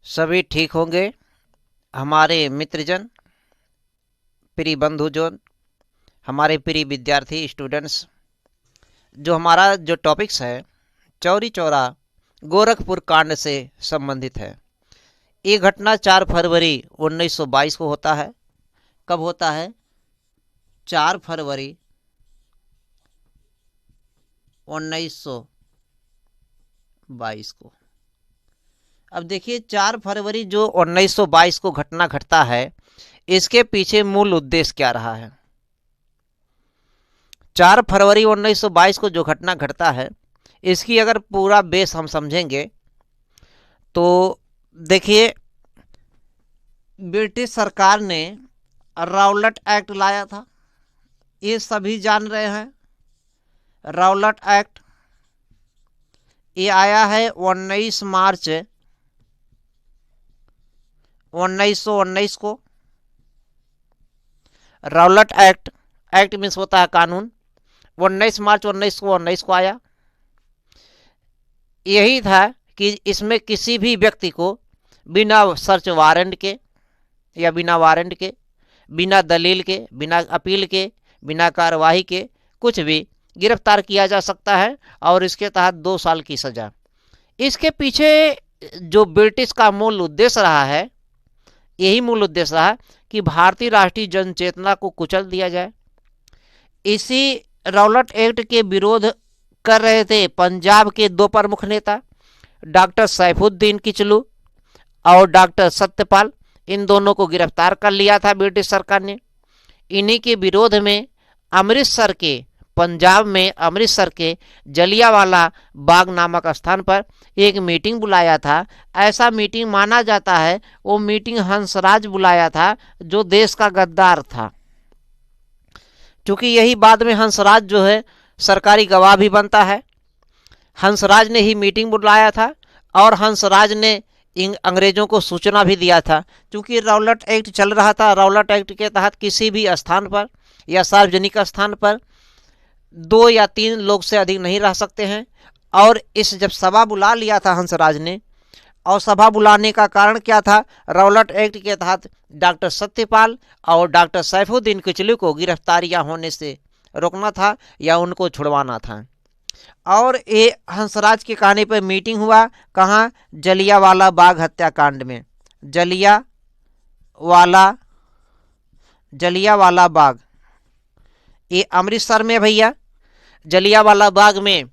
सभी ठीक होंगे। हमारे मित्रजन, प्रिय बंधुजन, हमारे प्रिय विद्यार्थी स्टूडेंट्स, जो हमारा जो टॉपिक्स है चौरी चौरा गोरखपुर कांड से संबंधित है। ये घटना 4 फरवरी 1922 को होता है। कब होता है? 4 फरवरी 1922 को। अब देखिए, 4 फरवरी जो 1922 को घटना घटता है, इसके पीछे मूल उद्देश्य क्या रहा है? 4 फरवरी 1922 को जो घटना घटता है, इसकी अगर पूरा बेस हम समझेंगे तो देखिए, ब्रिटिश सरकार ने राउलट एक्ट लाया था। ये सभी जान रहे हैं। राउलट एक्ट ये आया है 19 मार्च 1919 को। राउलट एक्ट, एक्ट मीन्स होता है कानून। 19 मार्च 1919 को आया। यही था कि इसमें किसी भी व्यक्ति को बिना सर्च वारंट के या बिना वारंट के, बिना दलील के, बिना अपील के, बिना कार्रवाई के कुछ भी गिरफ्तार किया जा सकता है और इसके तहत 2 साल की सजा। इसके पीछे जो ब्रिटिश का मूल उद्देश्य रहा है, यही मूल उद्देश्य रहा कि भारतीय राष्ट्रीय जनचेतना को कुचल दिया जाए। इसी राउलट एक्ट के विरोध कर रहे थे पंजाब के 2 प्रमुख नेता, डॉक्टर सैफुद्दीन किचलू और डॉक्टर सत्यपाल। इन दोनों को गिरफ्तार कर लिया था ब्रिटिश सरकार ने। इन्हीं के विरोध में अमृतसर के, पंजाब में अमृतसर के जलियांवाला बाग नामक स्थान पर एक मीटिंग बुलाया था। ऐसा मीटिंग माना जाता है वो मीटिंग हंसराज बुलाया था, जो देश का गद्दार था। क्योंकि यही बाद में हंसराज जो है सरकारी गवाह भी बनता है। हंसराज ने ही मीटिंग बुलाया था और हंसराज ने अंग्रेजों को सूचना भी दिया था। क्योंकि राउलट एक्ट चल रहा था। राउलट एक्ट के तहत किसी भी स्थान पर या सार्वजनिक स्थान पर 2 या 3 लोग से अधिक नहीं रह सकते हैं। और इस जब सभा बुला लिया था हंसराज ने, और सभा बुलाने का कारण क्या था? राउलट एक्ट के तहत डॉक्टर सत्यपाल और डॉक्टर सैफुद्दीन किचलू को गिरफ्तारियां होने से रोकना था या उनको छुड़वाना था। और ये हंसराज के कहने पर मीटिंग हुआ। कहाँ? जलियांवाला बाग हत्याकांड में। जलियांवाला बाग ये अमृतसर में भैया। जलियांवाला बाग में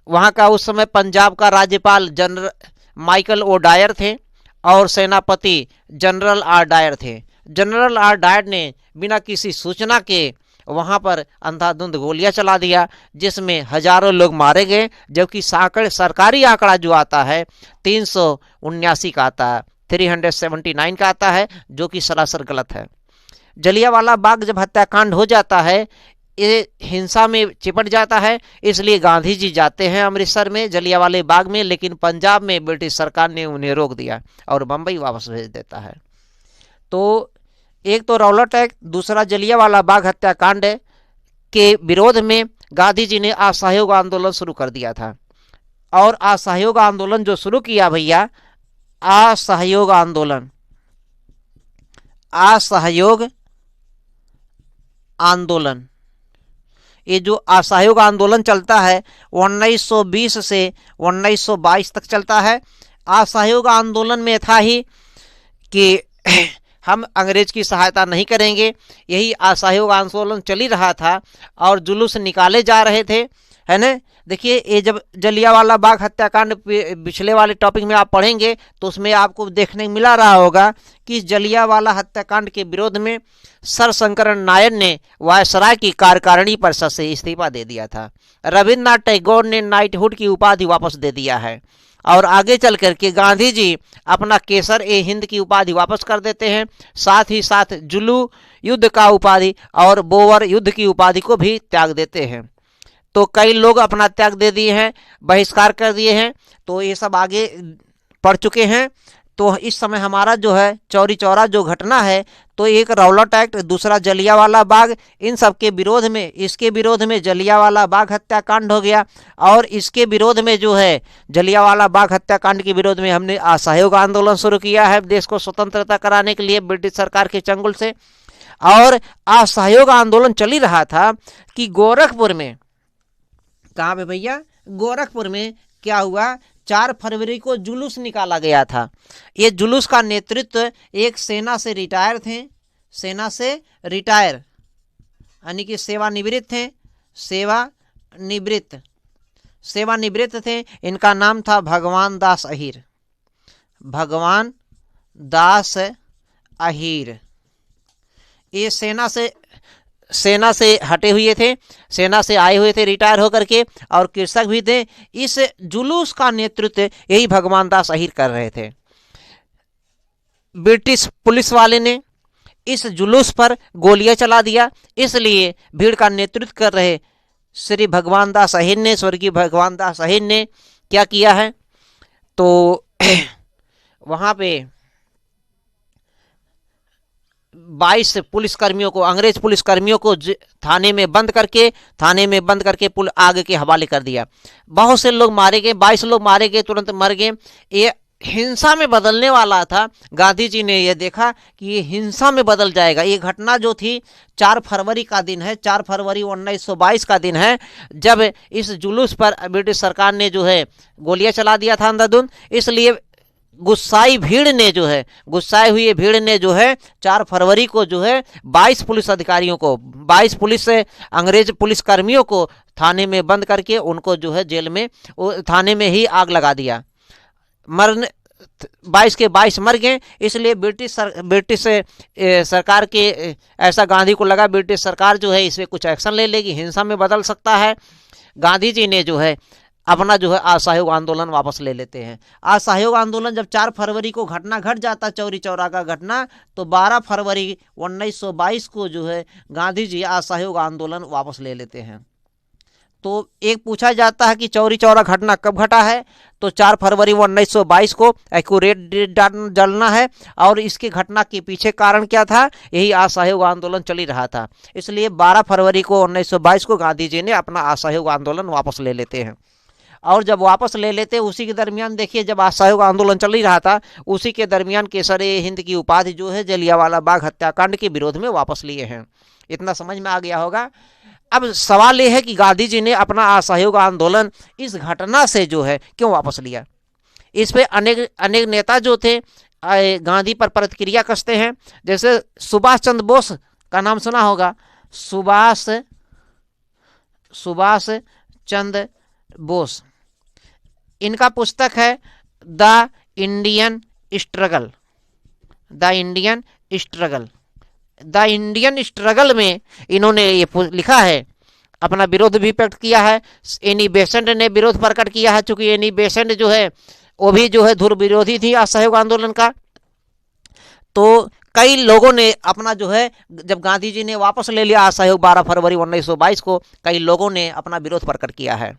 वहाँ का उस समय पंजाब का राज्यपाल जनरल माइकल ओ डायर थे और सेनापति जनरल आर डायर थे। जनरल आर डायर ने बिना किसी सूचना के वहाँ पर अंधाधुंध गोलियां चला दिया, जिसमें हजारों लोग मारे गए। जबकि सरकारी आंकड़ा जो आता है 379 का आता है, 379 का आता है, जो कि सरासर गलत है। जलियांवाला बाग जब हत्याकांड हो जाता है, ये हिंसा में चिपट जाता है। इसलिए गांधी जी जाते हैं अमृतसर में जलियांवाले बाग में, लेकिन पंजाब में ब्रिटिश सरकार ने उन्हें रोक दिया और बम्बई वापस भेज देता है। तो एक तो राउलट एक्ट, दूसरा जलियांवाला बाग हत्याकांड के विरोध में गांधी जी ने असहयोग आंदोलन शुरू कर दिया था। और असहयोग आंदोलन जो शुरू किया भैया, असहयोग आंदोलन, ये जो असहयोग आंदोलन चलता है 1920 से 1922 तक चलता है। असहयोग आंदोलन में था ही कि हम अंग्रेज की सहायता नहीं करेंगे। यही असहयोग आंदोलन चल ही रहा था और जुलूस निकाले जा रहे थे, है ना। देखिए, ये जब जलियांवाला बाग हत्याकांड पिछले वाले टॉपिक में आप पढ़ेंगे तो उसमें आपको देखने को मिला रहा होगा कि जलियांवाला हत्याकांड के विरोध में सर शंकरन नायर ने वायसराय की कार्यकारिणी परिषद से इस्तीफा दे दिया था। रविन्द्रनाथ टैगोर ने नाइटहुड की उपाधि वापस दे दिया है। और आगे चल करके गांधी जी अपना केसर ए हिंद की उपाधि वापस कर देते हैं। साथ ही साथ जुलू युद्ध का उपाधि और बोवर युद्ध की उपाधि को भी त्याग देते हैं। तो कई लोग अपना त्याग दे दिए हैं, बहिष्कार कर दिए हैं। तो ये सब आगे पढ़ चुके हैं। तो इस समय हमारा जो है चौरी चौरा जो घटना है, तो एक रौलट एक्ट, दूसरा जलियांवाला बाग, इन सब के विरोध में, इसके विरोध में जलियांवाला बाग हत्याकांड हो गया। और इसके विरोध में जो है, जलियांवाला बाग हत्याकांड के विरोध में हमने असहयोग आंदोलन शुरू किया है देश को स्वतंत्रता कराने के लिए ब्रिटिश सरकार के चंगुल से। और असहयोग आंदोलन चल ही रहा था कि गोरखपुर में, कहाँ पे भैया, गोरखपुर में क्या हुआ, 4 फरवरी को जुलूस निकाला गया था। ये जुलूस का नेतृत्व एक सेना से रिटायर थे, सेना से रिटायर यानी कि सेवानिवृत्त थे, सेवानिवृत्त थे। इनका नाम था भगवान दास अहीर, भगवान दास अहीर। ये सेना से हटे हुए थे, सेना से आए हुए थे रिटायर होकर के, और कृषक भी थे। इस जुलूस का नेतृत्व यही भगवान दास अहीर कर रहे थे। ब्रिटिश पुलिस वाले ने इस जुलूस पर गोलियां चला दिया, इसलिए भीड़ का नेतृत्व कर रहे श्री भगवान दास अहीर ने, स्वर्गीय भगवान दास अहीर ने क्या किया है, तो वहां पे 22 पुलिसकर्मियों को, अंग्रेज पुलिसकर्मियों को थाने में बंद करके आग के हवाले कर दिया। बहुत से लोग मारे गए, 22 लोग मारे गए, तुरंत मर गए। ये हिंसा में बदलने वाला था। गांधी जी ने यह देखा कि ये हिंसा में बदल जाएगा। ये घटना जो थी 4 फरवरी का दिन है, 4 फरवरी 1922 का दिन है, जब इस जुलूस पर ब्रिटिश सरकार ने जो है गोलियां चला दिया था अंधाधुंध। इसलिए गुस्साई भीड़ ने जो है 4 फरवरी को जो है 22 पुलिस अधिकारियों को, 22 पुलिस अंग्रेज पुलिसकर्मियों को थाने में बंद करके उनको जो है जेल में, थाने में ही आग लगा दिया। 22 के 22 मर गए। इसलिए ब्रिटिश सरकार के ऐसा गांधी को लगा ब्रिटिश सरकार जो है इस पर कुछ एक्शन ले लेगी, हिंसा में बदल सकता है। गांधी जी ने जो है अपना जो है असहयोग आंदोलन वापस ले लेते हैं। असहयोग आंदोलन जब 4 फरवरी को घटना घट जाता, चौरी चौरा का घटना, तो 12 फरवरी 1922 को जो है गांधी जी असहयोग आंदोलन वापस ले लेते हैं। तो एक पूछा जाता है कि चौरी चौरा घटना कब घटा है, तो 4 फरवरी 1922 को एक्यूरेट डेट डालना है। और इसके घटना के पीछे कारण क्या था, यही असहयोग आंदोलन चल ही रहा था। इसलिए 12 फरवरी को 1922 को गांधी जी ने अपना असहयोग आंदोलन वापस ले लेते हैं। और जब वापस ले लेते, उसी के दरमियान देखिए, जब असहयोग आंदोलन चल ही रहा था, उसी के दरमियान केसर हिंद की उपाधि जो है जलियांवाला बाग हत्याकांड के विरोध में वापस लिए हैं। इतना समझ में आ गया होगा। अब सवाल यह है कि गांधी जी ने अपना असहयोग आंदोलन इस घटना से जो है क्यों वापस लिया। इस पे अनेक नेता जो थे गांधी पर प्रतिक्रिया कसते हैं। जैसे सुभाष चंद्र बोस का नाम सुना होगा, सुभाष चंद्र बोस। इनका पुस्तक है द इंडियन स्ट्रगल में इन्होंने ये लिखा है, अपना विरोध भी प्रकट किया है। एनी बेसेंट ने विरोध प्रकट किया है, चूंकि एनी बेसेंट जो है वो भी जो है धुर विरोधी थी असहयोग आंदोलन का। तो कई लोगों ने अपना जो है, जब गांधी जी ने वापस ले लिया असहयोग 12 फरवरी 1922 को, कई लोगों ने अपना विरोध प्रकट किया है।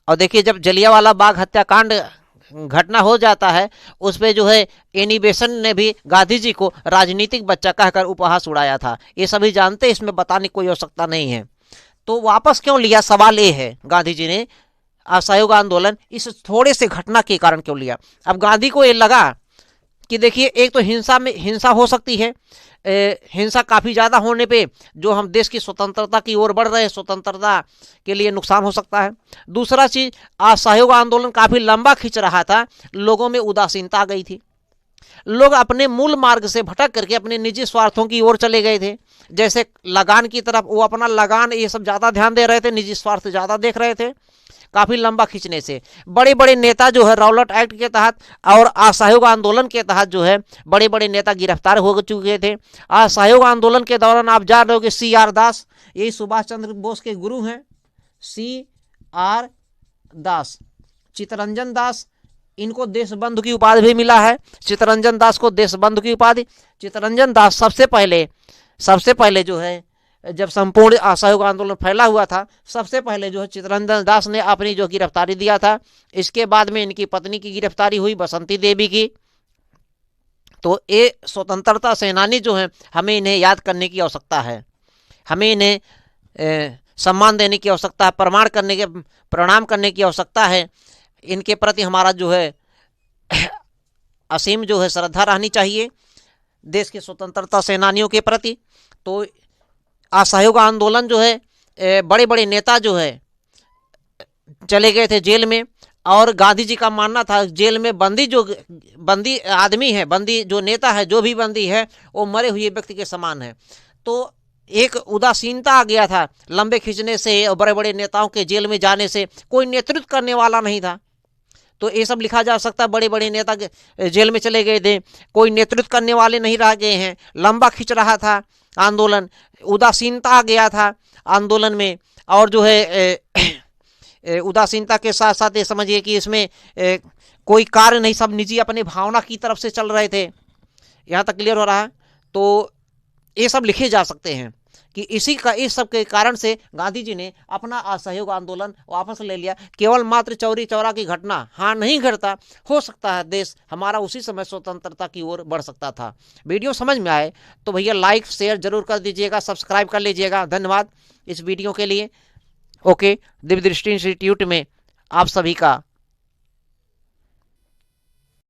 और देखिए, जब जलियांवाला बाग हत्याकांड घटना हो जाता है, उस पे जो है एनी बेसेंट ने भी गांधी जी को राजनीतिक बच्चा कहकर उपहास उड़ाया था। ये सभी जानते हैं, इसमें बताने की कोई आवश्यकता नहीं है। तो वापस क्यों लिया, सवाल ये है, गांधी जी ने असहयोग आंदोलन इस थोड़े से घटना के कारण क्यों लिया। अब गांधी को ये लगा कि देखिए, एक तो हिंसा हो सकती है, हिंसा काफ़ी ज़्यादा होने पे जो हम देश की स्वतंत्रता की ओर बढ़ रहे हैं, स्वतंत्रता के लिए नुकसान हो सकता है। दूसरा चीज़, असहयोग आंदोलन काफ़ी लंबा खिंच रहा था, लोगों में उदासीनता आ गई थी। लोग अपने मूल मार्ग से भटक करके अपने निजी स्वार्थों की ओर चले गए थे। जैसे लगान की तरफ, वो अपना लगान ये सब ज़्यादा ध्यान दे रहे थे, निजी स्वार्थ ज़्यादा देख रहे थे। काफ़ी लंबा खींचने से बड़े बड़े नेता जो है रौलट एक्ट के तहत और असहयोग आंदोलन के तहत जो है बड़े बड़े नेता गिरफ्तार हो चुके थे। असहयोग आंदोलन के दौरान आप जान रहे हो कि CR दास, यही सुभाष चंद्र बोस के गुरु हैं, CR दास, चित्तरंजन दास, इनको देशबंधु की उपाधि भी मिला है। चित्तरंजन दास को देशबंधु की उपाधि। चित्तरंजन दास सबसे पहले जो है जब संपूर्ण असहयोग आंदोलन फैला हुआ था, सबसे पहले जो है चित्तरंजन दास ने अपनी जो गिरफ्तारी दिया था। इसके बाद में इनकी पत्नी की गिरफ्तारी हुई, बसंती देवी की। तो ये स्वतंत्रता सेनानी जो हैं, हमें इन्हें याद करने की आवश्यकता है, हमें इन्हें सम्मान देने की आवश्यकता है, प्रणाम करने की आवश्यकता है। इनके प्रति हमारा जो है असीम जो है श्रद्धा रहनी चाहिए, देश के स्वतंत्रता सेनानियों के प्रति। तो असहयोग आंदोलन जो है, बड़े बड़े नेता जो है चले गए थे जेल में, और गांधी जी का मानना था जेल में बंदी आदमी है, बंदी जो नेता है, जो भी बंदी है, वो मरे हुए व्यक्ति के समान है। तो एक उदासीनता आ गया था लंबे खींचने से और बड़े बड़े नेताओं के जेल में जाने से, कोई नेतृत्व करने वाला नहीं था। तो ये सब लिखा जा सकता है, बड़े बड़े नेता जेल में चले गए थे, कोई नेतृत्व करने वाले नहीं रह गए हैं, लंबा खिंच रहा था आंदोलन, उदासीनता आ गया था आंदोलन में। और जो है उदासीनता के साथ साथ ये समझिए कि इसमें कोई कार्य नहीं, सब निजी अपनी भावना की तरफ से चल रहे थे। यहाँ तक क्लियर हो रहा है? तो ये सब लिखे जा सकते हैं कि इस सब के कारण से गांधी जी ने अपना असहयोग आंदोलन वापस ले लिया। केवल मात्र चौरी चौरा की घटना हाँ नहीं घटता, हो सकता है देश हमारा उसी समय स्वतंत्रता की ओर बढ़ सकता था। वीडियो समझ में आए तो भैया लाइक शेयर जरूर कर दीजिएगा, सब्सक्राइब कर लीजिएगा। धन्यवाद इस वीडियो के लिए। ओके, दिव्य दृष्टि इंस्टीट्यूट में आप सभी का